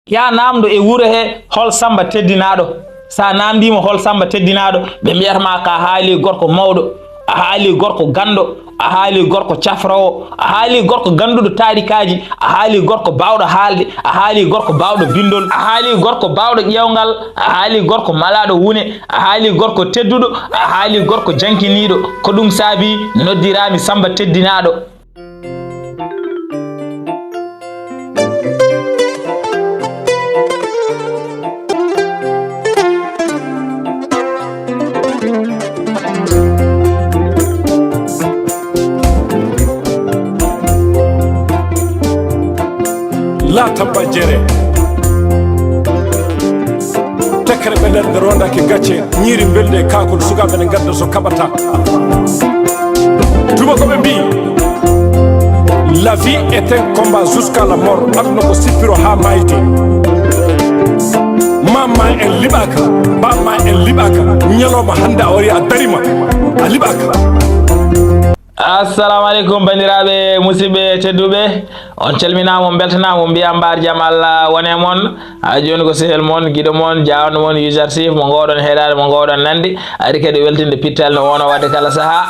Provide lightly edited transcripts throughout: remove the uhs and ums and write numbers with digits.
ya namdo e wuro he hol samba teddinaɗo sa namdimo hol samba teddinaɗo ɓe mbiyatama ka haali gorko mawɗo a haali gorko gando a haali gorko cafrawo a haali gorko ganduɗo taarikaji a haali gorko bawɗo haalde a haali gorko bawɗo bindol a haali gorko bawɗo ƴewgal a haali gorko malaɗo wune a haali gorko tedduɗo a haali gorko jankiniɗo ko ɗum saabi noddirami samba teddinaɗo. la tabba jere tekere ɓe nder rondaki gacce ñiiri belde kakol sukaɓe ne gadda so kaɓata tubakoɓe mbi la vie est un combat jusqu'à la mort aduna ko sippiro ha mayti mamma en liɓaka bamma en liɓaka ñalawma hande a wari a darima a liɓaka. assalamu aleykum bandiraɓe musidɓe tedduɓe on calminama beltanama mbiya mbar jaam Allah wone moon ha joni ko sehel moon guiɗo moon jawno moon YOUZARSIF mo gowɗon heeɗade mo gowɗon nandi ari kadi weltinde pittal no wono wadde kala saaha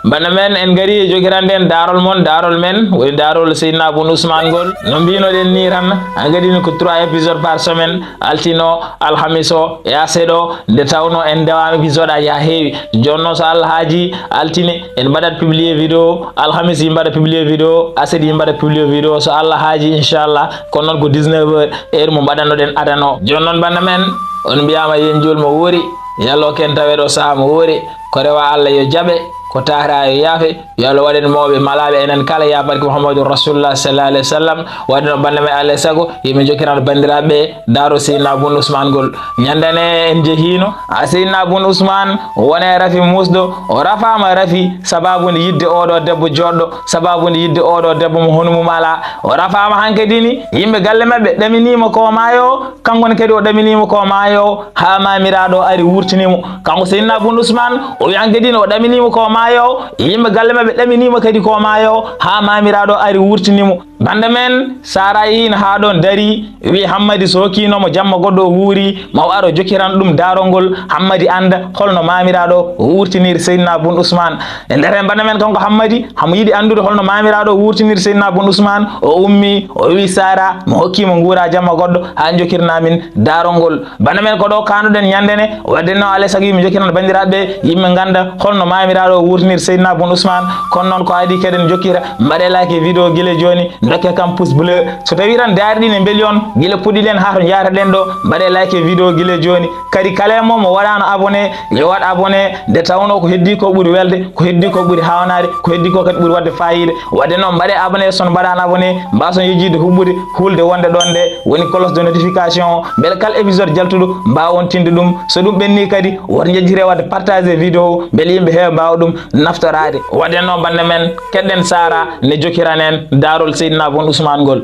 banda men en gaari jokiranden daarol moon daarol men woni daarol Seydina Boun Ousmane ngol no mbinoɗen ni tan en gaɗino ko 3 épisode par semaine altino alhamis o yaseɗo nde tawno en dewama épisode aji ha heewi jonnon so Allah haaji altine en mbaɗat publier vidéo alhamis yimɓaɗa publier vidéo asedi yimɓaɗa publier vidéo so Allah haaji inchallah kono noon ko 19h heure mo mbaɗannoɗen adano joni noon banda men on mbiyama yen jul mo woori yallo ken taweɗo saaha mo woori ko rewa Allah yo jaaɓe ko tahra yo yaafe yo Allah waɗen mawɓe malaɓe enen kala ya barke Muhammadou Rasulullah sallallahu alaihi wasallam waɗi no banda men Allah sago yimi jokirano bandiraɓe daaro Seydina Boun Ousmane ngol ñandane en jehino a Seydina Boun Ousmane wone rafi musɗo o rafama rafi sababude yidde oɗo debbo joɗɗo sababude yidde oɗo debbo mo honumum ala o rafama hankkadini yimɓe galle mabɓe ɗaminima ko mayo kankone kadi o ɗaminima ko mayo ha mamiraɗo ari wurtinimo kanko Seydina Boun Ousmane o wi hankkadini o ɗaminima ko mayo yimɓe galle mabɓe ɗaminima kadi ko mayo ha mamiraɗo ari wurtinimo banda men sara yihino ha ɗon dari wi hammadi so hokkinomo jamma goɗɗo o wuuri maw aro jokiran ɗum darolngol hammadi anda holno mamiraɗo o wurtiniri Seydina Boun Ousmane e nder hen banda men kanko hammadi hamo yiiɗi andude holno mamiraɗo o wurtiniri Seydina Boun Ousmane o ummi o wi sara mo hokkimo guura jamma goɗɗo ha jokirnamin darolngol banda men ko ɗo kanuɗen ñandene waddenno alay saago yimi jokiran bandiraɓe yimɓe ganda holno mamiraɗo o wurtiniri Seydina Boun Ousmane kono noon ko adi kadi en jokkira mbaɗe like vidéo guila joni dokke kam pouce bleu so tawi tan daari ɗi ne beeli on guila puɗɗiɗen ha to jataɗen ɗo mbaɗe like vidéo guila joni kadi kala mo mo waɗano abonné yo waɗ abonné nde tawno ko heddi ko ɓuuri welde ko heddi ko ɓuuri hawnade ko heddi ko kadi ɓuuri wadde fayida wadde noon mbaɗe abonné son mbaɗano abonné mbason yejjide huɓɓude hulde wonde ɗon nde woni cloche de notification beele kala épisode jaltuɗo mbawon tinde ɗum so ɗum ɓenni kadi woto jejjire wadde partager vidéo beele yimɓe heewa mbawa ɗum naftorade wadde noon bande men keɗɗen sara ne jokiran en daarol Seydina Boun Ousmane ngol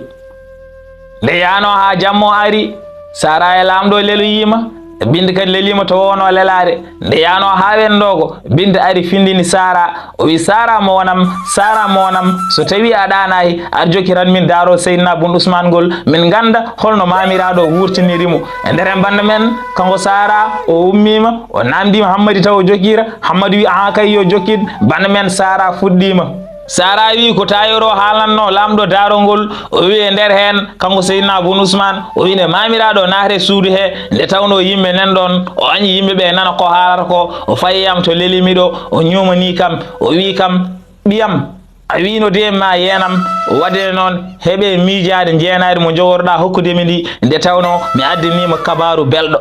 nde yano ha jammo ari sara e lamɗo lelu yima binde kadi lelima to wono lelade nde yano ha wendogo binde ari findini sara o wi sara mo wonam so tawi a ɗanayi aɗa jokiran min daarol Seydina Boun Ousmane ngol min ganda holno mamiraɗo wurtinirimo e nder hen bande men kanko sara o ummima o namdima hammadi taw o jokira hammadi wi aha kay yo jokkid bande men sara fuɗɗima sara wi ko tayoro haalanno lamɗo darolngol o wi e nder hen kanko Seydina Boun Ousmane o wi ne mamiraɗo naate suudu he nde tawno yimɓe nan ɗon o añi yimɓeɓe nana ko haalata ko o fayiyam to lelimiɗo o ñumani kam o wi kam ɓiyam a wino de ma yenam wadde noon heeɓe miijade jeenade mo jogorɗa hokkudemi ndi nde tawno mi addinima kabaru belɗo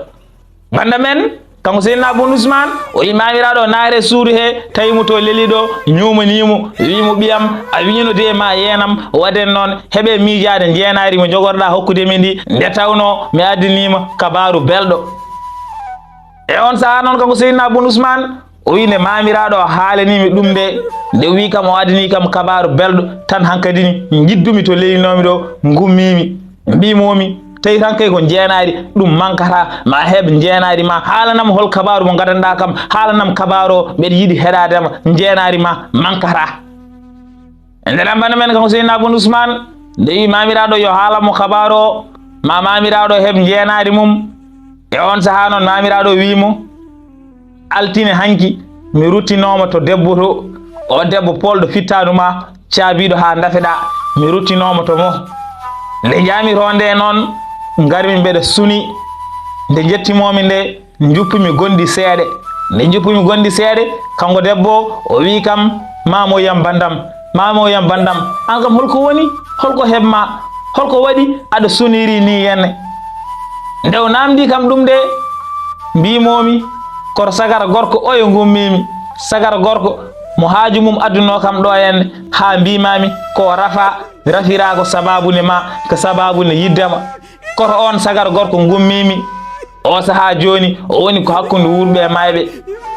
banda men kanko Seydina Boun Ousmane o wi mamiraɗo naare suudu he tawimo to leliɗo ñumanimo wimo ɓiyam a wino de ma yenam wadde noon heeɓe miijade jeenari mo jogorɗa hokkudemi ndi nde tawno mi addinima kabaru belɗo e on saaha noon kanko Seydina Boun Ousmane o wi nde mamiraɗo haalanimi ɗum nde wi kam o addini kam kabaru belɗo tan hankkadini jiddumi to lelinomi ɗo gummimi mbimomi tawi tan kay ko jeenari ɗum mankata ma heɓ jeenari ma haalanam hol kabaru mo gadanɗa kam haalanam kabaru o mbeɗa yiiɗi heɗadema jeenari ma mankata e nder bande men kanko Seydina Boun Ousmane nde wi mamiraɗo yo haalamo kabaru o ma mamiraɗo heɓ jeenade mum e on saha noon mamiraɗo wimo altine hanki mi ruttinoma to debbo to o debbo polɗo fittanuma caabiɗo ha dafeɗa mi ruttinoma to mo nde jamito nde noon garmi mbeɗa suni nde jettimomi nde juppumi gondi seeɗe nde juppumi gondi seeɗe kanko debbo o wi kam mamo yam bandam an kam holko woni holko heɓma holko waɗi aɗa suniri ni henne nde o namdi kam ɗum de mbimomi koto sagara gorko oyo gummimi sagara gorko mo haaju mum adduno kam ɗo henne ha mbimami ko rafira ko sababune ma ko sababune yiddema koto on sagara gorko gummimi o saha joni o woni ko hakkude wurɓe mayɓe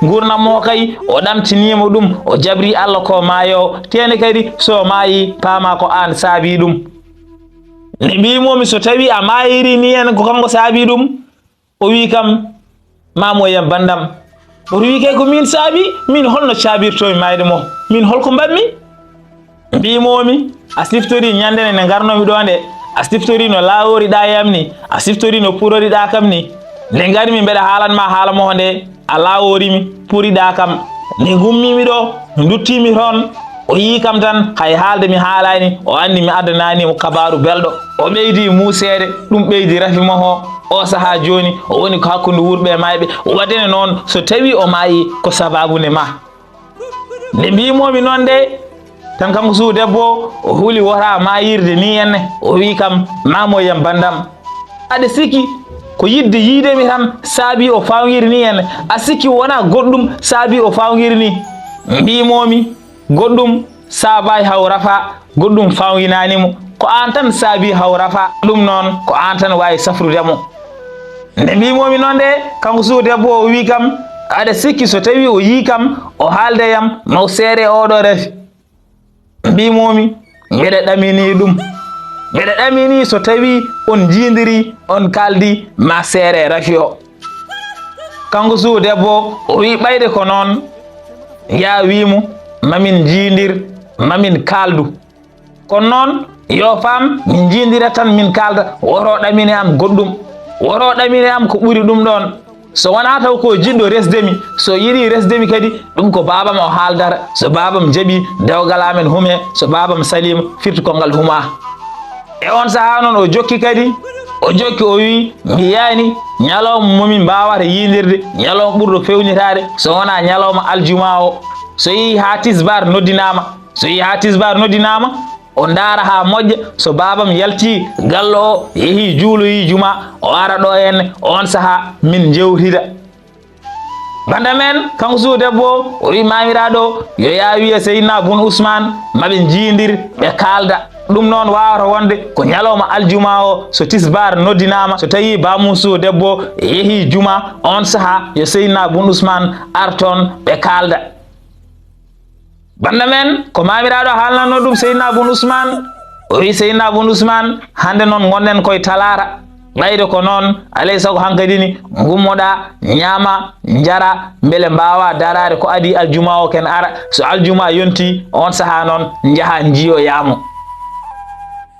gurnam mo kay o ɗamtinimo ɗum o jabri Allah ko maayo tene kadi so maayi paama ko an saabi ɗum nde mbimomi so tawi a mayiri ni hen ko kanko saabi ɗum o wi kam mamoyam bandam oto wi kay ko min saabi min holno caabirtomi mayde mo min holko mbanmi mbimomi a siftori ñandene nde garnomi ɗo nde a siftori no laworiɗa yam ni a siftori no puroriɗa kam ni nde garmi mbeɗa haalanma haala mo nde a laworimi puriɗa kam nde gummimi ɗo duttimi toon o yi kam tan hay haalde mi haalani o andi mi addananimo kabaru belɗo o ɓeydi museede ɗum ɓeydi rafimo o saha joni o woni ko hakkude wurɓe mayɓe waɗene noon so tawi o maayi ko sababune ma nde mbimomi noon de tan kanko suu debbo o huuli wota mayirde ni henne o wi kam mamoyam bandam aɗa sikki ko yidde yiidemi tan saabi o fawgiri ni henne a sikki wona goɗɗum saabi o fawgiri ni mbimomi goɗɗum saabay haw rafa goɗɗum fawginanimo ko an tan saabi haw rafa ɗum noon ko an tan wawi safrudemo nde mbimomi noon de kanko suu debbo o wi kam aɗa sikki so tawi o yi kam o haaldeyam maw seere oɗo rafi mbimomi mbeɗa ɗamini ɗum mbeɗa ɗamini so tawi on jindiri on kaldi ma seere rafi o kanko suu debbo o wi ɓayde ko noon ya wimo mamin jindir mamin kaldu kono noon yo fam min jindira tan min kalda woto ɗamini am goɗɗum woto ɗamini am ko ɓuri ɗum ɗon so wona taw ko jiɗɗo resdemi so yiɗi resdemi kadi ɗum ko babam o haaldata so babam jaaɓi dewgal amen hume so babam salima firti kongal huma e on saha noon o jokki kadi o jokki o wi mi yani ñalawma momin mbawata yidirde ñalawma ɓurɗo fewnitade so wona ñalawma aljuma o so yi ha tisbar noddinama so yi ha tisbar noddinama o ndaara ha moƴƴa so babam yalti gallo o yeehi juuloyi juma o ara ɗo henne on saha min jewtida banda men kanko suu debbo o wi mamiraɗo yo ya wiya seydna bun ousmane maɓe jindir ɓe kalda ɗum noon wawata wonde ko ñalawma aljuma o so tisbar noddinama so tawi bamum suu debbo yeehi juma on saha yo seydna bun ousmane arton ɓe kalda banda men ko mamiraɗo haalnanno ɗum seydna bun ousmane o wi seydna bun ousmane hande noon gonɗen koye talata ɓayde ko noon alay saago hankkadi ni gummoɗa ñaama jara beele mbawa darade ko adi aljuma o ken ara so aljuma yonti on saha noon jaaha jiiyoyamo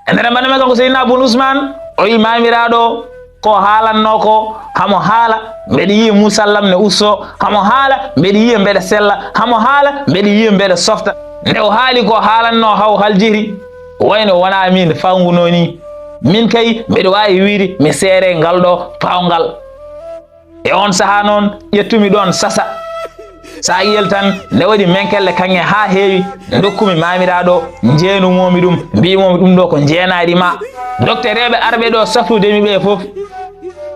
e nder banda men kanko seydna bun ousmane o wi mamiraɗo ko haalanno ko hamo haala mbeɗa yiya musallam ne usso hamo haala mbeɗa yiya mbeɗa sella hamo haala mbeɗa yiya mbeɗa softa nde o haali ko haalanno haw haljiri wayno wona min fanguno ni min kay mbeɗa wawi wiide mi seere ngal ɗo pawgal e on saha noon ƴettumi ɗon sasa sa yiyel tan nde waɗi menkelle kange ha heewi dokkumi mamiraɗo jeenumomi ɗum mbimomi ɗum ɗo ko jeenaɗi ma docteur eɓe arɓe ɗo safrudemi ɓe foof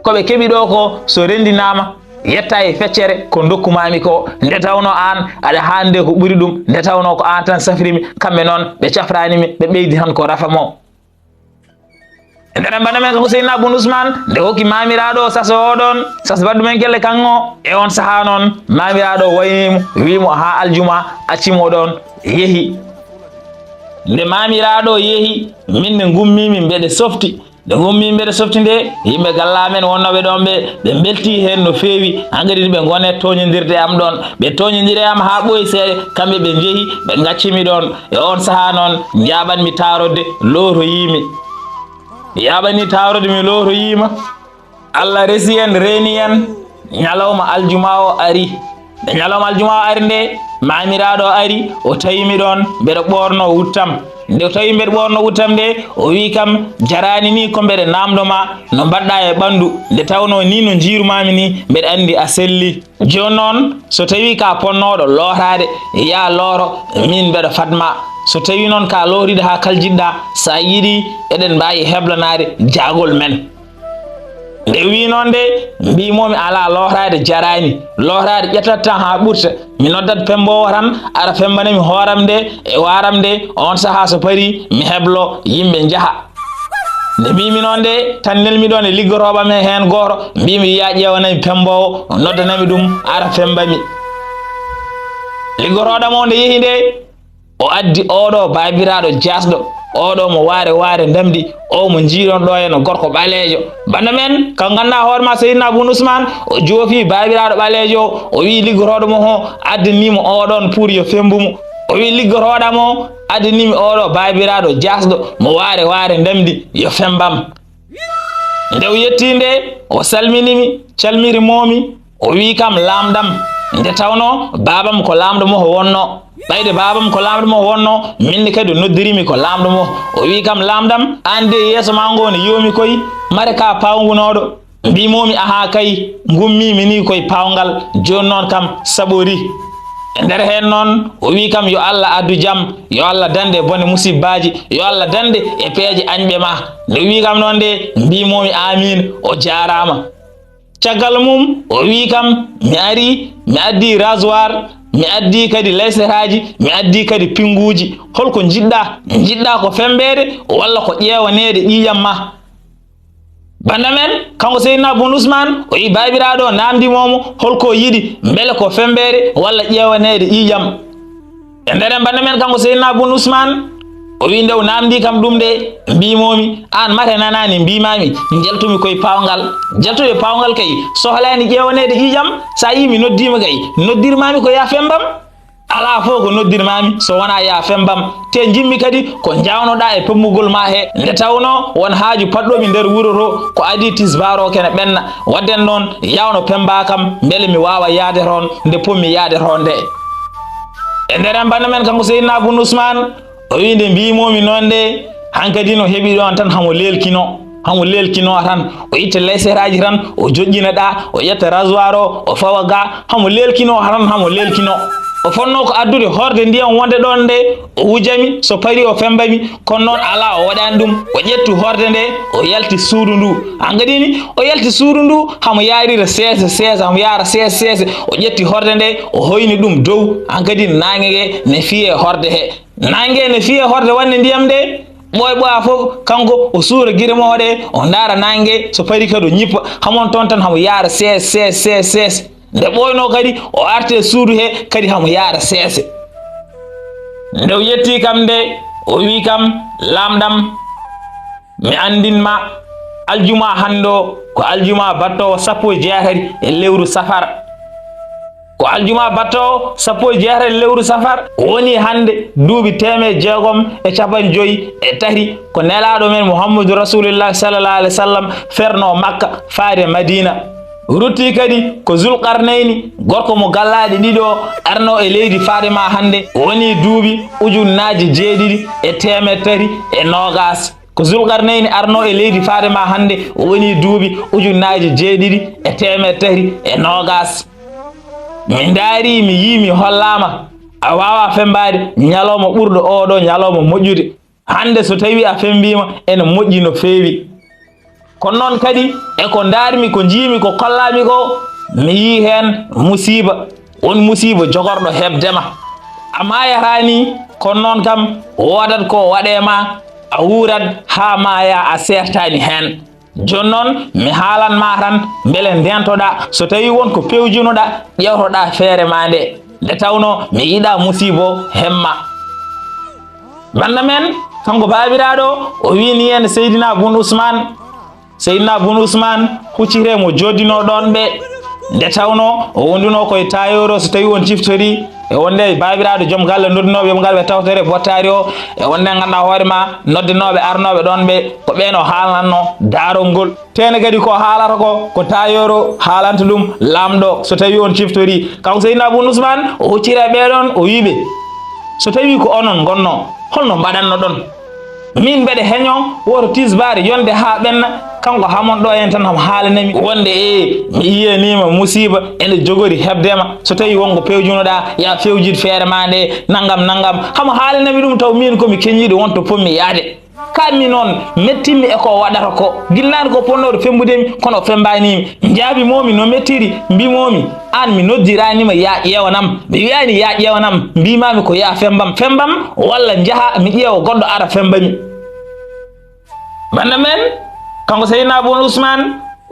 koɓe keeɓi ɗo ko so rendinama yetta e feccere ko dokkumami ko nde tawno an aɗa hande ko ɓuuri ɗum nde tawno ko an tan safrimi kamɓe noon ɓe cafranimi ɓe ɓeydi tan ko rafamo nder banda men kanko seydna bun ousmane nde hokki mamiraɗo sas oɗon sas baddu men kelle kango e on saha noon mamiraɗo waynimo wimo ha aljuma accimo ɗon yeehi nde mamiraɗo yeehi min nde gummimi mbeɗe softi nde gummimi mbeɗe softi nde yimɓe gallamen wonnoɓe ɗon ɓe belti hen no feewi hankkadi ɓe gone toñodirde am ɗon ɓe toñodiri am ha ɓooyi seeɗa kamɓe ɓe jeehi ɓe gaccimi ɗon e on saha noon jaɓanmi tarodde looto yimi yaɓani tawrude mi lowtoyima Allah resi en reeni en ñalawma aljuma o ari nde ñalawma aljuma o ari nde mamiraɗo ari o tawimi ɗon mbeɗa ɓorno wuttam nde o tawi mbeɗa ɓorno wuttam nde o wi kam jarani ni ko mbeɗa namdoma no mbaɗɗa e ɓandu nde tawno ni no jirumami ni mbeɗa andi a selli joni noon so tawi ka ponnoɗo lotade ya looro min mbeɗa fadma so tawi noon ka loriɗo ha kaljiɗɗa sa yiɗi eɗen mbawi heblanade jagol men nde wi noon de mbimomi ala lorade jarani lorade ƴettat tan ha ɓurta mi noddat pembowo tan ara fembanami hooram nde e waram nde on saaha so paari mi heblo yimɓe jaaha nde mbimi noon de tan nelmi ɗon e liggoroɓam hen goto mbimi yiya ƴewanami pembowo noddanami ɗum ara fembami liggoroɗam o nde yeehi nde o addi oɗo babiraɗo jasɗo oɗo mo ware ndamdi o mo jiiɗon ɗo hen gorko ɓalejo banda men kan ganduɗa hoorema Seydina Boun Ousmane o joofi babiraɗo ɓalejo o wi liggoroɗo mo o addanimo oɗon pour yo fembumo o wi liggoroɗamo addanimi oɗo babiraɗo jasɗo mo ware ndamdi yo fembam nde o yetti nde o salminimi calmirimomi o wi kam lamɗam nde tawno babam ko lamɗo mo o wonno ɓayde babam ko lamɗo mo wonno minne kadi noddirimi ko lamɗo mo o wi kam lamɗam an de yeeso ma ngo ne yomi koye mare ka pawgunoɗo mbimomi aha kay gummimi ni koye pawgal joni noon kam saɓori e nder hen noon o wi kam yo Allah addu jaam yo Allah dande bone musibbaji yo Allah dande e peeje añɓe ma nde wi kam noon de mbimomi amin o jarama caggal mum o wi kam mi ari mi addi rasoir mi addi kadi layseraji mi addi kadi pinguji holko jiɗɗa ko fembede walla ko ƴewanede ƴiƴam ma banda men kanko Seydina Boun Ousmane o yi babiraɗo namdimomo holko yiɗi beele ko fembede walla ƴewanede ƴiƴam e nderen banda men kanko Seydina Boun Ousmane o wi nde o namdi kam ɗum de mbimomi an mate nanani mbimami jeltumi koye pawgal jeltude pawgal kay sohlani ƴewanede ƴiƴam sa yi mi noddima kay noddirmami ko ya fembam ala fo ko noddirmami so wona ya fembam te jimmi kadi ko jawnoɗa e pemmugol ma he nde tawno won haaju padɗomi nder wuuro to ko adi tisbaro kene ɓenna wadden noon yawno pemba kam beele mi wawa yaade toon nde pommi yaade toon nde e nderen banda men kanko Seydina Boun Ousmane o wi nde mbimomi noon de hankadi no heeɓi ɗon tan hamo lelkino tan o itta layseraji tan o joƴƴina ɗa o ƴetta rasoir o fawa ga hamo lelkino o fonno ko addude horde ndiyam wonde ɗon nde o wujami so paari o fembami kono noon ala o waɗani ɗum o ƴettu horde nde o yalti suudu ndu hangadini o yalti suudu ndu hamo yarira seese hamo yara seese o ƴetti horde nde o hoyni ɗum dow hankadi nangue ne fiye horde he nangue ne fiye horde wonde ndiyam nde ɓoya fof kanko o suura guire moɗe o daara nangue so paari kadi o ñippa hamon toon tan hamo yara seese nde ɓoyno kadi o arte suudu he kadi hamo yaara seese nde o yetti kam nde o wi kam lamɗam mi andinma aljuma hande o ko aljuma battowo 17 e lewru safar ko aljuma battowo 17 e lewru safar woni hande duuɓi 653 ko nelaɗo men Muhammadu Rasulullah sallallahu alaihi wasallam ferno Makka faade Madina rutti kadi ko zulqarnayni gorko mo gallaɗe ɗiɗo arno e leydi Fadima hande woni duuɓi ujunnaji 720 ko zulqarnayni arno e leydi Fadima hande woni duuɓi ujunnaji 720 mi daari mi yi mi hollama a wawa fembade ñalawma ɓurɗo oɗo ñalawma moƴƴude hande so tawi a fembima ene moƴƴi no feewi kono noon kadi eko daarimi ko jiimi ko kollami ko mi yi hen musiba won musiba jogorɗo hebdema a mayatani kono noon kam wodat ko waɗema a wurat ha maya a sertani hen joni noon mi haalanma tan beele ndentoɗa so tawi wonko pewjunoɗa ƴewtoɗa feere ma nde tawno mi yiɗa musibo hemma banda men kanko babiraɗo o wini hen Seydina Boun Ousmane hucciremo joddino ɗon ɓe nde tawno o wonduno koye tayoro so tawi on ciftori e wonde babiraɗo joom galle noddinoɓe mo galɓe tawtere bottari o e wonde ganduɗa hoore ma noddinoɓe arnoɓe ɗon ɓe ko ɓeeno haalanno daarol ngol tene kadi ko haalata ko tayoro haalanta ɗum lamɗo so tawi on ciftori kanko Seydina Abou Ousmane o huccira ɓeɗon o wiɓe so tawi ko onon gonno holno mbaɗanno ɗon min mbeɗe heño woto tisbare yonde ha ɓenna kanko hamon ɗo en tan ham haalanami wonde mi yiyanima musiba ene jogori hebdema so tawi wonko pewjunoɗa ya fewjid feere ma nde naggam hamo haalanami ɗum taw min komi keñiɗo wonto pommi yaade kammi noon mettimmi e ko waɗata ko gillani ko ponnoɗo fembudemi kono fembanimi jaabimomi no mettiri mbimomi an mi noddiranima ya ƴewanam mi wiyani ya ƴewanam mbimami ko ya fembam walla jaaha mi ƴeewa goɗɗo ara fembami banda men kanko Seydina Abou Ousmane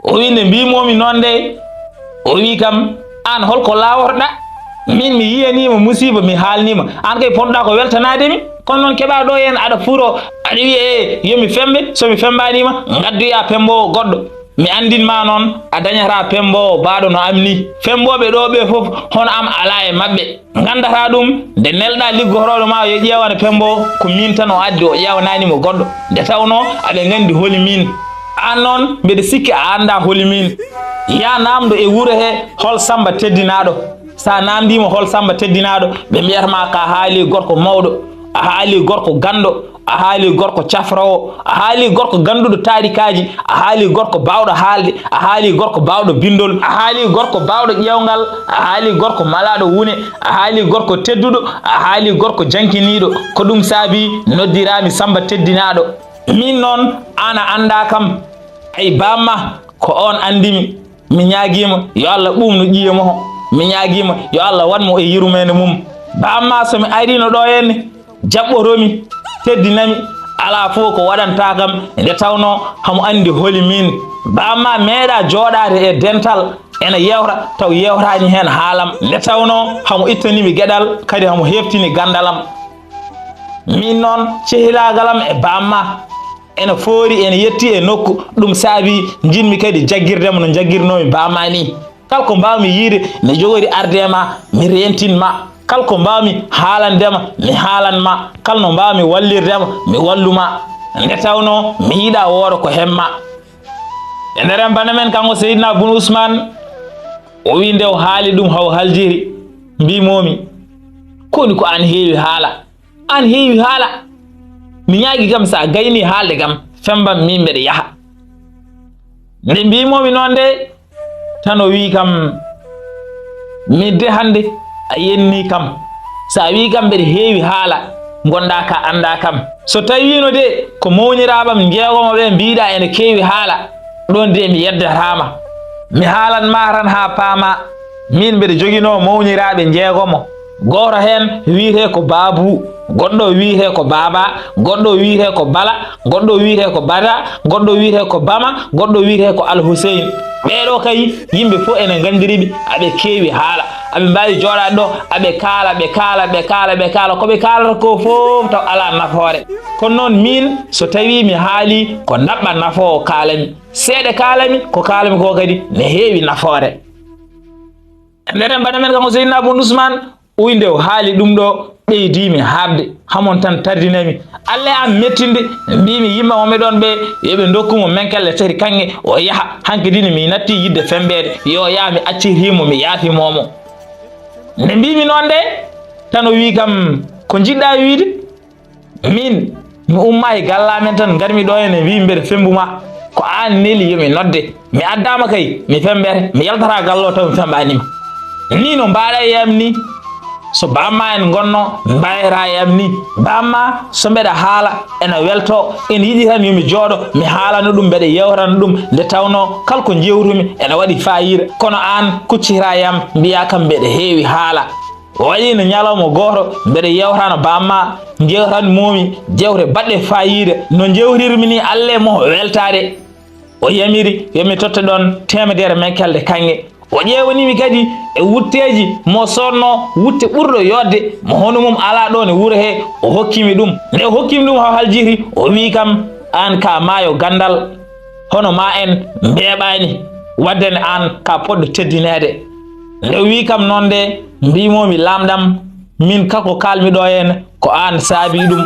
o wi nde mbimomi noon nde o wi kam an holko laworɗa min mi yiyanima musiba mi haalnima an kay ponɗa ko weltanademi kono noon keɓa ɗo hen aɗa fuuro aɗa wiya yomi fembe somi fembanima gaddoya pembowo goɗɗo mi andinma noon a dañata pembowo baɗo no am ni femboɓe ɗo ɓe foof hono am ala e mabɓe gandata ɗum nde nelɗa liggotoroɗo ma yo ƴewana pembowo ko min tan o addi o ƴewananimo goɗɗo nde tawno aɓe gandi holi min an noon mbeɗa sikki a anda holi min ya namdo e wuuro he hol Samba teddinaɗo sa namdima hol Samba teddinaɗo ɓe mbiyatama ka haali gorko mawɗo a haali gorko gando a haali gorko cafrawo a haali gorko ganduɗo taarikaji a haali gorko bawɗo haalde a haali gorko bawɗo bindol a haali gorko bawɗo ƴewgal a haali gorko malaɗo wune a haali gorko tedduɗo a haali gorko jankiniɗo ko ɗum saabi noddirami Samba teddinaɗo min noon ana anda kam ay bamma ko on andimi mi ñaguima yo Allah ɓumno ƴiyemoho mi ñaguima yo Allah wanmo e yirmede mum bamma somi arino ɗo henne jaɓɓotomi teddinami ala fof ko waɗanta kam nde tawno hamo andi holi min bamma meeɗa joɗade e dental ene yewta taw yewtani hen haalam nde tawno hamo ittanimi gueɗal kadi hamo heftini gandalam min noon cehilagalam e bamma ene foori ene yetti e nokku ɗum saabi jinmi kadi jagguirdema no jagguirnomi bamma ni kala ko mbawmi yiide ne jogori ardema mi rentinma kala ko mbawmi haalandema mi haalanma kala no mbawmi wallirdema mi walluma nde tawno mi yiiɗa wooro ko hemma e nder bana men kanko Seydina Abou Ousmane o wi nde o haali ɗum haw haljiri mbimomi koni ko an heewi haala mi ñaagui kam sa gayni haalde kam fembam min mbeɗa yaaha nde mbimomi noon nde tan o wi kam min de hande a yenni kam sa wi kam mbeɗa heewi haala gonɗa ka anda kam so tawino de ko mawniraɓam jeegomo ɓe mbiɗa ene keewi haala ɗon de mi yeddatama mi haalanma tan ha paama min mbeɗa joguino mawniraɓe jeegomo goto hen wiite ko Babou goɗɗo wiite ko Baba goɗɗo wiite ko Bala goɗɗo wiite ko Bada goɗɗo wiite ko Bama goɗɗo wiite ko Alhussein ɓeɗo kay yimɓe fof ene gandiriɓe aɓe keewi haala aɓe mbawi joɗade ɗo aɓe kaala koɓe kaalata ko fof taw ala nafoore kono noon min so tawi mi haali ko naɓɓa nafowo kaalami seeɗa kaalami ko kaalami ko kadi ne heewi nafoore nderen mbaɗa men kanko Seydina Abou Ousmane uynde o haali ɗum ɗo ɓeydimi habde hamon tan tardinami Allah am mettinde mbimi yimma woɓe ɗon ɓe yoɓe dokkumo menkelle tati kanŋe o yaaha hankkadine mi natti yidde fembede yo yaa mi accirimo mi yaafimomo nde mbimi noon nde tan o wi kam ko jiɗɗa wiide min mi umma e gallamen tan garmi ɗo ene wi mbeɗa fembuma ko an neli yomi nodde mi addama kay mi fembere mi yaltata gallo taw mi fembanima ni no mbaɗa e yam ni so bamma en gonno mbayra e am ni bamma so mbeɗa haala ene welto en yiɗi tan yomi jooɗo mi haalano ɗum mbeɗa yewtano ɗum nde tawno kala ko jewtumi ene waɗi fayida kono an kuccita yam mbiya kam mbeɗa heewi haala waɗi no ñalawma goto mbeɗa yewtano bamma jewtan momi jewte baɗɗe fayida no jewtirmi ni Allah mo weltade o yamiri yomi totta ɗon temedere menkelde kanŋe o ƴewanimi kadi e wutteji mo sonno wutte ɓurɗo yodde mo hono mum ala ɗo ne wuuro he o hokkimi ɗum nde o hokkimi ɗum haw haljiri o wi kam an ka maayo gandal hono ma en mbeɓani waddene an ka poɗɗo teddinede nde o wi kam noon nde mbimomi lamɗam min kako kalmi ɗo hen ko an saabi ɗum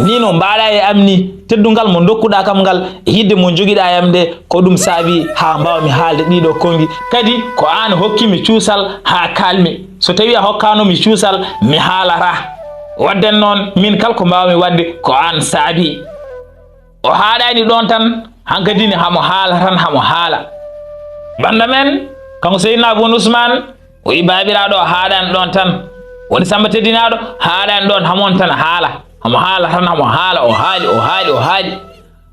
ni no mbaɗa e am ni teddungal mo dokkuɗa kam ngal yidde mo joguiɗa yam de ko ɗum saabi ha mbawmi haalde ɗiɗo kongi kadi ko an hokkimi cuusal ha kalmi so tawi a hokkanomi cuusal mi haalata wadden noon min kala ko mbawmi wadde ko an saabi o haaɗani ɗon tan hankadini hamo haala tan hamo haala banda men kanko Seydina Bun Ousmane o wi babiraɗo haaɗani ɗon tan woni Samba teddinaɗo haaɗani ɗon hamon tan haala hamo haala tan hamo haala o haali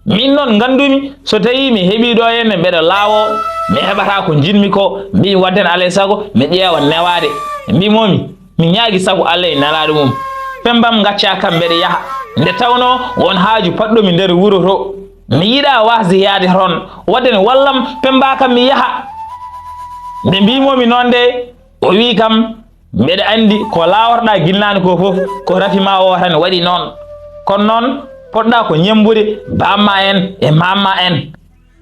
min noon gandumi so tawi mi heeɓi ɗo henne mbeɗa laawo mi heɓata ko jinmi ko mbi wadden alay sago mi ƴeewa newade mbimomi mi ñaagui sago Allah e nelaɗo mum pembam gacca kam mbeɗa yaaha nde tawno won haaju paɗɗomi nder wuro to mi yiɗa wasde yaade toon wadde ne wallam pemba kam mi yaaha nde mbimomi noon de o wi kam mbeɗa andi ko laworɗa guilnani ko foof ko rafima o tan waɗi noon kono noon poɗɗa ko ñembude bamma en e mamma en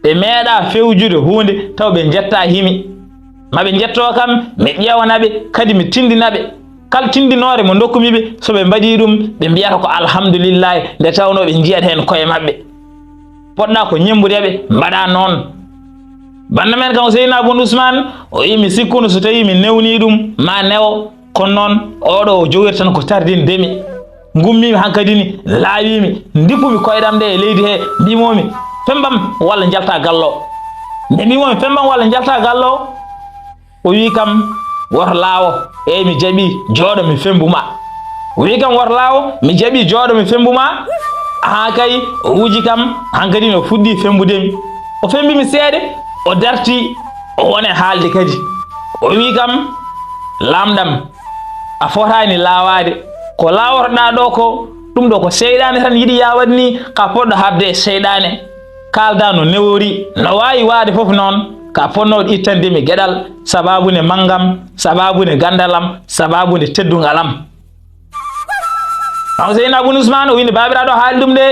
ɓe meeɗa fewjude hunde taw ɓe jetta himi maɓe jetto kam mi ƴewanaɓe kadi mi tindinaɓe kala tindinore mo dokkumiɓe soɓe mbaɗi ɗum ɓe mbiyata ko alhamdulillahi nde tawno ɓe jiyat hen koye mabɓe poɗɗa ko ñembudeɓe mbaɗa noon banda men kam Seydina Bun Ousmane o wi mi sikkuno so tawi mi newni ɗum ma newo kono noon oɗo o jogori tan ko tardindemi gummimi hankadini laawimi dippumi koyɗam ɗe e leydi he mbimomi fembam walla jalta gallo nde mbimomi fembam walla jalta gallo o wi kam woto laawo eyi mi jaaɓi jooɗo mi fembuma o wi kam woto laawo mi jaaɓi jooɗo mi fembuma ha kay o wuji kam hankadini o fuɗɗi fembudemi o fembimi seeɗe o darti o wone haalde kadi o wi kam lamɗam a fotani laawade ko laworɗa ɗo ko ɗum ɗo ko seyɗane tan yiɗi yawat ni ka poɗɗo habde e seyɗane kalda no newori no wawi waade foof noon ka ponnoɗo ittandemi gueɗal sababune manggam sababune gandalam sababune teddugalam kanko Seydina Bun Ousmane o winde babiraɗo haali ɗum de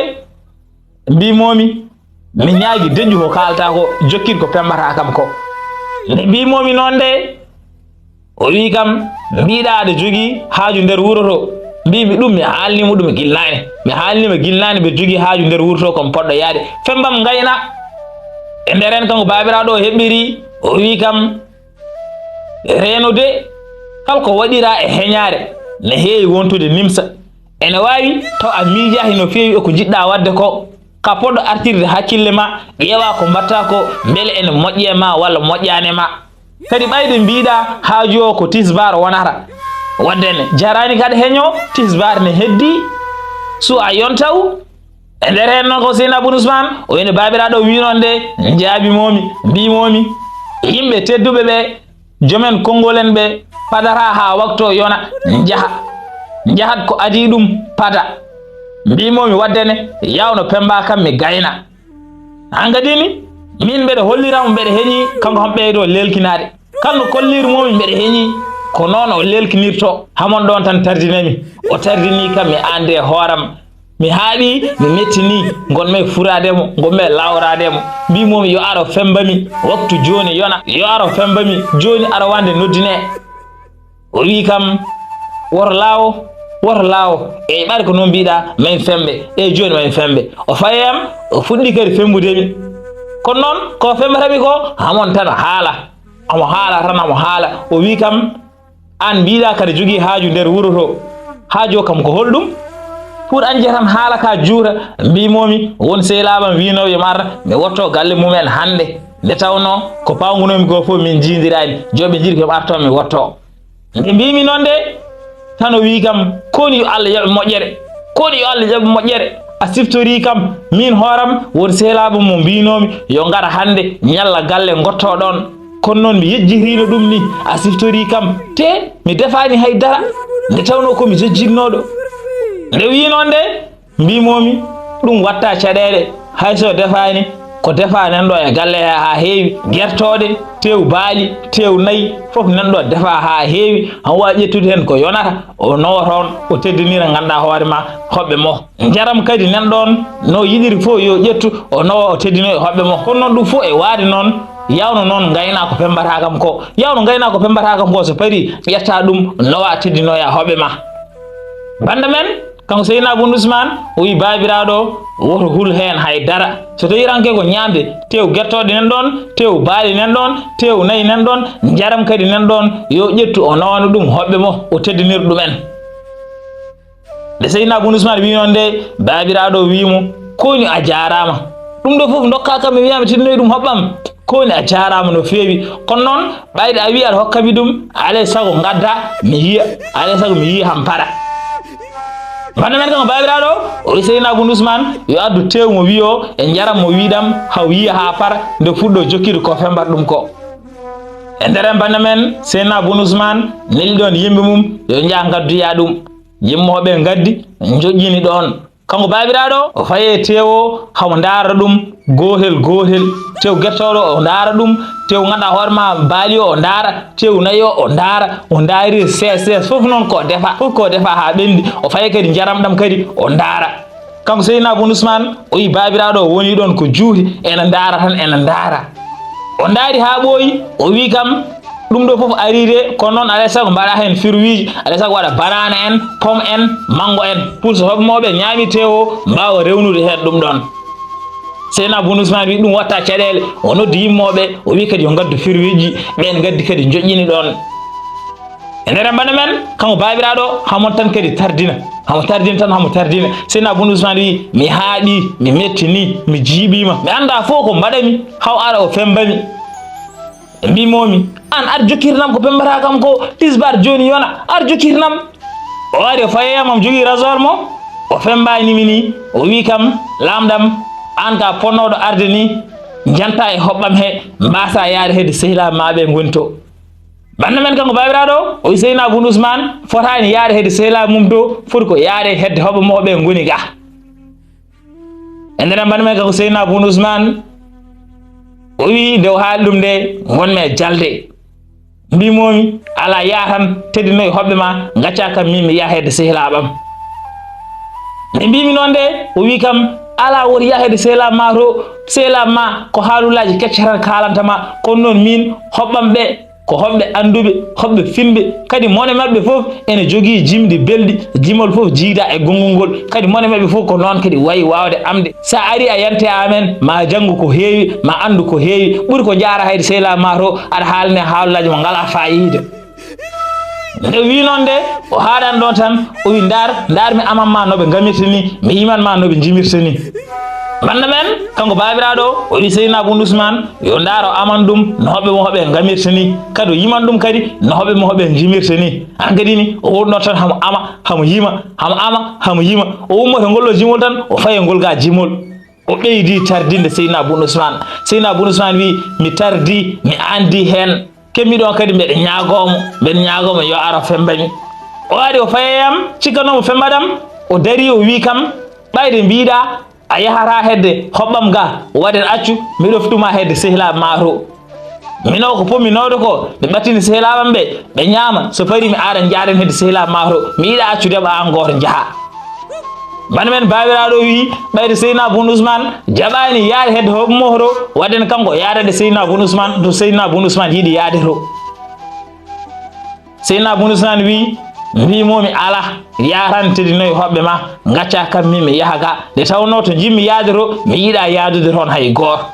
mbimomi mi ñaagui deƴƴu ko kalta ko jokkid ko pembata kam ko nde mbimomi noon de o wi kam mbiɗa aɗa jogui haaju nder wuro to mbimi ɗum mi haalnima ɗum guilnani mi haalnima guilnani ɓe jogui haaju nder wuro to komi poɗɗo yaade fembam gayna e nder hen kanko babiraɗo o heɓɓiri o wi kam renude kala ko waɗira e heñare ne heewi wontude nimsa ene wawi taw a miijahi no feewi e ko jiɗɗa wadde ko ka poɗɗo artirde hakkille ma ƴeewa ko mbatta ko beele ene moƴƴe ma walla moƴƴane ma kadi ɓayde mbiɗa haaju o ko tisbar wonata waddene jarani kadi heño tisbar ne heddi su a yontaw e nder hen noon ko Seydina Bun Ousmane o wini babiraɗo wi noon de jaabimomi mbimomi yimɓe tedduɓe ɓe jomen kongolen ɓe padata ha waktu o yona jahat ko adi ɗum pada mbimomi waddene yawno pemba kam mi gayna hangadini min mbeɗa holliramo mbeɗa heeñi kanko ham ɓeydo lelkinade kalno kollirmomi mbeɗa heeñi ko noon o lelkinirto hamon ɗon tan tardinami o tardini kam mi ande hooram mi haaɓi mi mettini gonmi furademo gonmi lawrademo mbimomi yo aro fembami waktu joni yona yo aro fembami joni aro wande noddine o wi kam woto laawo e ɓari ko noon mbiɗa min fembe e joni min fembe o fayam o fuɗɗi kadi fembudemi kono noon ko fembatami ko hamon tan haala amo haala o wi kam an mbiɗa kadi jogui haaju nder wuro to haaju o kam ko holɗum pour anje tan haala ka juuta mbimomi won sehlaɓam winoɓe yomi arta mi wotto galle mumen hande nde tawno ko pawgunomi ko fof min jidirani joɓe jiiri komi arto mi wotto nde mbimi noon de tan o wi kam koni yo Allah jaɓe moƴƴere a siftori kam min hooram won sehlaɓam mo mbinomi yo gara hande ñalla galle gotto ɗon kono noon mi yejjirino ɗum ni a siftori kam te mi defani haydara nde tawno komi jejjinnoɗo nde wi noon de mbimomi ɗum watta caɗele hayso defani ko defa nanɗo e galle ha heewi guertoɗe tew baali tew nayyi foof nanɗo defa ha heewi han wawi ƴettude hen ko yonata o nawa toon o teddinira ganduɗa hoorema hoɓɓe mo jaram kadi nanɗon no yiɗiri fof yo ƴettu o nawa o teddino e hoɓɓe mo kono noon ɗum fof e waade noon yawno noon gayna ko pembata kam ko so paari ƴetta ɗum nawa teddino e hoɓɓe ma banda men kanko Seydina Abou Ousmane o wi babiraɗo woto hul hen haydara so tawi ranke ko ñamde tew guertoɗe nan ɗon tew baali nan ɗon tew nayi nan ɗon jaram kadi nan ɗon yo ƴettu o nawano ɗum hoɓɓe mo o teddinir ɗumen nde Seydina Abou Ousmane wi noon nde babiraɗo wimo koni a jarama ɗum ɗo foof dokka kam mi wiyama teddinoyi ɗum hoɓɓam koni a jarama no fewi kono noon ɓayde a wi aɗa hokkami ɗum alay saago gadda mi yiya alay saago mi yiya ham paɗa banda men kanko babiraɗo o wi Seydina Abou Ousmane yo addu tew mo wi o e jaram mo wiɗam haw yiya ha par nde fuɗɗo jokkide ko fembat ɗum ko e nderen banda men Seydina Abou Ousmane neli ɗon yimɓe mum yo jaa gadduya ɗum yimmoɓe gaddi joƴƴini ɗon kanko babiraɗo o faye tew o hamo daara ɗum gohel gohel tew guertoɗo o daara ɗum tew ganduɗa hoorema baali o daara tew nayi o daara o daari ses foof noon ko defa foof ko defa ha ɓendi o faye kadi jaram ɗam kadi o daara kanko Seydina Abou Ousmane o wi babiraɗo o woni ɗon ko juuti ene daara tan ene daara o daari ha ɓooyi o wi kam ɗum ɗo foof aride kono noon alay saago mbaɗa hen fruit alay saago waɗa banana en pomme en mango en pour so hoɓmoɓe ñaami tew o mbawa rewnude hen ɗum ɗon Seydina Abou Ousmane wi ɗum watta caɗele o noddi yimmoɓe o wi kadi yo gaddu fruit ji ɓen gaddi kadi joƴƴini ɗon e nder banda men kanko babiraɗo hamon tan kadi tardina hamo tardina tan hamo tardina Seydina Abou Ousmane wi mi haaɗi mi mettini mi jiiɓima mi anda fof ko mbaɗami haw ara o fembami mbimomi an ar jokkirnam ko pembata kam ko tisbar joni yona ar jokkirnam o ari o fayeyam omo jogui rasoir mo o fembanimi ni o wi kam lamɗam an ka ponnoɗo arde ni janta e hoɓɓam he mbasa yaade hedde sehilaɓe maɓe goni to banda men kanko babiraɗo o wi Seydina Abou Ousmane fotani yaade hedde sehilaɓe mum to foti ko yaade hedde hoɓɓe moɓe goni ga e nder banda men kanko Seydina Abou Ousmane o wi nde o haali ɗum nde gonmi e jalde mbimomi ala yaa tan teddinoye hoɓɓe ma gacca kam min mi yaha hedde sehilaɓam mi mbimi noon nde o wi kam ala woti yaha hedde sehilaɓe ma to sehilaɓe ma ko haalullaji kecce tan kalantama kono noon min hoɓɓam ɓe ko hoɓɓe anduɓe hoɓɓe finɓe kadi mone mabɓe fof ene jogui jimɗi belɗi jimol fof jiida e gongol ngol kadi mone mabɓe fof ko noon kadi wayi wawde amde sa ari a yante amen ma janggu ko heewi ma andu ko heewi ɓuuri ko jaara hayde sehilaɓe ma to aɗa haalne haalullaji mo ngala fayida nde wi noon nde o haaɗan ɗon tan o wi darmi aman ma noɓe gamirtani mi yiman ma noɓe jimirtani banda men kanko babiraɗo o wi Seydina Abou Ousmane yo daaro aman ɗum no hoɓɓe mo hoɓe gamirtani kadi o yiman ɗum kadi no hoɓɓe mo hoɓe jimirtani an kadi ni o wonno tan hamo ama hamo yima hamo ama hamo yima o ummoto ngollo jimol tan o faye ngol ga jimol o ɓeydi tardinde Seydina Abou Ousmane Seydina Abou Ousmane wi mi tardi mi andi hen kemmiɗon kadi mbeɗe ñagomo yo ara fembami o ari o fayeyam cikkanomo fembaɗam o dari o wi kam ɓayde mbiɗa a yahata hedde hoɓɓam ga waɗen accu mi ɗoftuma hedde sehilaɓe ma to mino ko pommi nawde ko ɓe ɓattini sehilaɓam ɓe ñaama so pari mi aɗa jaaɗen hedde sehilaɓe ma to mi yiɗa accudeɓa an goto jaaha bana men babiraɗo wi ɓayde Seydina Abou Ousmane jaɓani yaade hedde hoɓɓe mo to waɗen kanko yaadade Seydina Abou Ousmane to Seydina Abou Ousmane yiiɗi yaade to Seydina Abou Ousmane wi mbimomi ala yatan teddinoye hoɓɓe ma gacca kam min mi yaha ga nde tawno to jimmi yaade to mi yiiɗa yaadude toon hay goto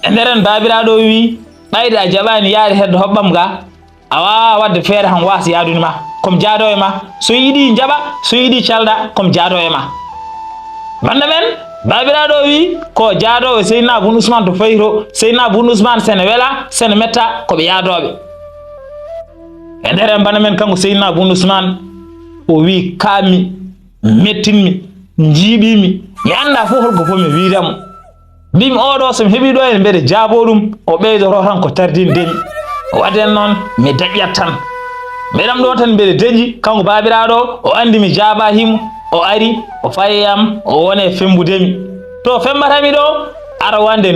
e nderen babiraɗo wi ɓayde a jaɓani yaade hedde hoɓɓam ga a wawa wadde feere han wasa yaadunima komi jaado e ma so yiiɗi jaɓa so yiiɗi calda komi jaado e ma banda men babiraɗo wi ko jaadowo Seydina Abou Ousmane to fayi to Seydina Abou Ousmane sene wela sene metta koɓe yaadoɓe e nder bana men kanko Seydina Abou Ousmane o wi kaami mettinmi jiiɓimi mi anda fof holko fof mi wiidamo mbimi oɗo somi heeɓi ɗo ene mbeɗe jaabo ɗum o ɓeydoro tan ko tardindemi waɗen noon mi daƴƴat tan mbeɗam ɗo tan mbeɗe deƴƴi kanko babiraɗo o andi mi jaaba himo o ari o fayeyam o wone fembudemi to fembatami ɗo arawande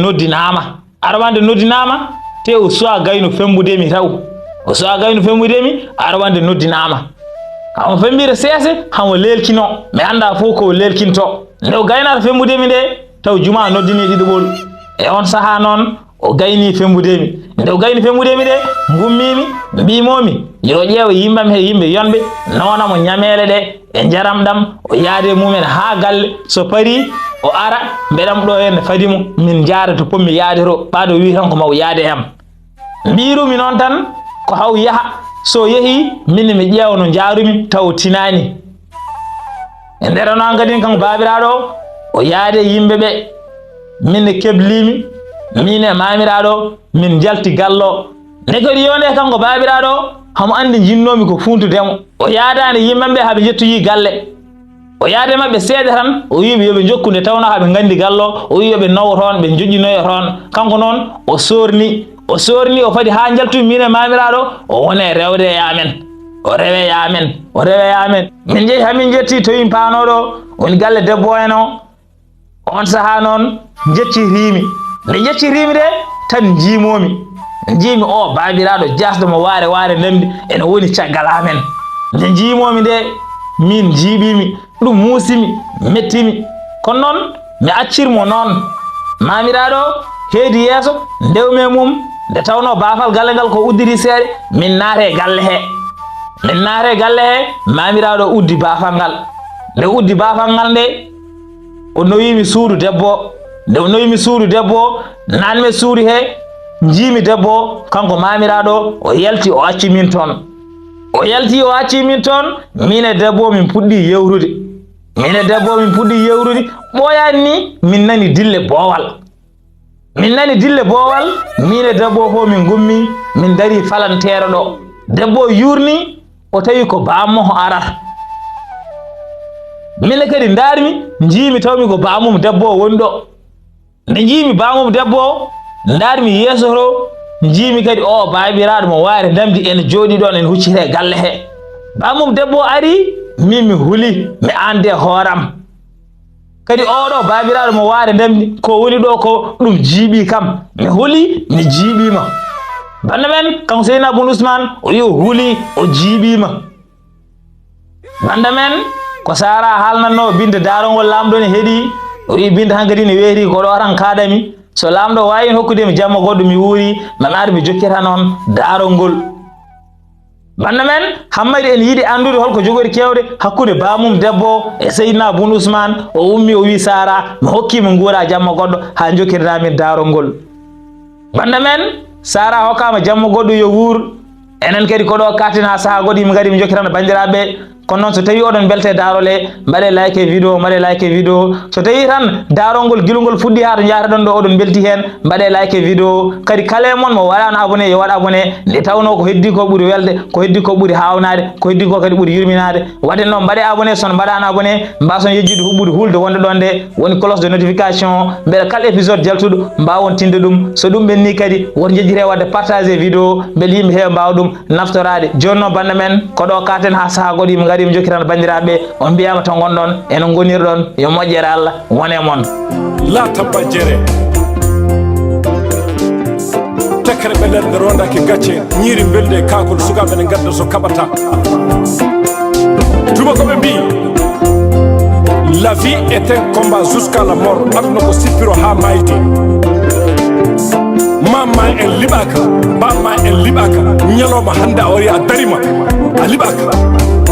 noddinama te o suwa gayno fembudemi taw o suwa gayno fembudemi arawande noddinama hamo fembire seese hamo lelkino mi anda fof ko lelkinto nde o gaynata fembudemi nde taw juma noddini ɗiɗoɓol e on saaha noon o gayni fembudemi nde o gayni fembudemi de gummimi mbimomi yo ƴeewa yimbam he yimɓe yonɓe nonamo ñamele ɗe e jaram ɗam o yaade mumen ha galle so pari o ara mbeɗam ɗo henne fadimu min jaara to pommi yaade to ɓaɗo wi tan ko maw yaade ham mbirumi noon tan ko haw yaha so yeehi min mi ƴeewa no jaarumi taw tinani e nder noon kadi kanko babiraɗo o yaade yimɓeɓe min keblimi min e mamiraɗo min jalti gallo nde kadi yonde kanko babiraɗo hamo andi jinnomi ko funtudemo o yaadani yimɓeɓe haaɓe jettoyi galle o yaade mabɓe seeɗa tan o wiɓe yoɓe jokku nde tawno haaɓe gandi gallo o wi yoɓe nawo toon ɓe joƴƴinoyo toon kanko noon o sorni o fadi ha jaltumi min e mamiraɗo o wone rewde yamen o rewe yamen min jeehi hamin jetti toyin panoɗo woni galle debbo en o on saaha noon jettirimi nde jettirimi de tan jimomi jimi o babiraɗo jasdomo waare namdi ene woni caggal amen nde jimomi de min jiiɓimi ɗum muusimi mettimi kono noon mi accirmo noon mamiraɗo heedi yeeso ndewme mum nde tawno baafal galle ngal ko uddiri seeɗa min naate galle he mamiraɗo uddi baafal ngal nde uddi baafal ngal nde o nowimi suudu debbo nde o nowimi suudu debbo nanme suudu he jiimi debbo kanko mamiraɗo o yalti o acci min toon min e debbo min puɗɗi yewrude ɓoyani ni min nani dille boowal min e debbo fo min gummi min dari falantere ɗo debbo yurni o tawi ko bammo o arata mine kadi darmi jiimi tawmi ko bamum debbo woni ɗo nde jiimi bamum debbo darmi yeeso to jiimi kadi o babiraɗo mo waari damdi ene jooɗi ɗon ene huccite galle he bamum debbo ari min mi huuli mi ande hooram kadi oɗo babiraɗo mo waari damdi ko woni ɗo ko ɗum jiiɓi kam mi huuli mi jiiɓima banda men kanko Seydina Bun Ousmane o wi o huuli o jiiɓima banda men ko Sara haalnanno binde daarongol lamɗo ne heeɗi o wi binde hankadi ne weeti ko ɗo tan kaɗami so lamɗo wawi hokkudemi jamma goɗɗo mi wuuri man ar mi jokkita noon daarongol banda men hammadi en yiiɗi andude holko jogori kewde hakkude bamum debbo e Seydina Bun Ousmane o ummi o wi Sara mi hokkimi guura jamma goɗɗo ha jokkirtamin daarongol banda men Sara hokkama jamma goɗɗo yo wuur enen kadi ko ɗo katin ha saaha goɗɗo yimɓe gadi mi jokkirano bandiraɓe kono noon so tawi oɗon belte Daarol he mbaɗe like vidéo so tawi tan daarongol gilugol fuɗɗi ha to jataɗon ɗo oɗon belti hen mbaɗe like vidéo kadi kala e mon mo waɗano abonné yo waɗ abonné nde tawno ko heddi ko ɓuuri welde ko heddi ko ɓuuri hawnade ko heddi ko kadi ɓuuri yurminade waɗen noon mbaɗe abonné sono mbaɗano abonné mbason yejjide huɓɓude hulde wonde ɗon nde woni cloche de notification beele kala épisode jaltuɗo mbawon tinde ɗum so ɗum ɓenni kadi woto jejjire wadde partager vidéo beele yimɓe heeɓe mbawa ɗum naftorade joni noon banda men ko ɗo katen ha saaha goɗɗo yimɓe gadi mi jokkirano bandiraɓe on mbiyama to gonɗon eno gonirɗon yo moƴƴere Allah wone moon la tabba jere tekkere ɓe nder rondaki gacce ñiiri belde kakol sukaɓe ne gadda so kaɓata tubakoɓe mbi la vie est un combat jusqu'à la mort aduna ko sippiro ha mayde mamma en liɓaka bamma en liɓaka ñalowma hande a wari a darima a liɓaka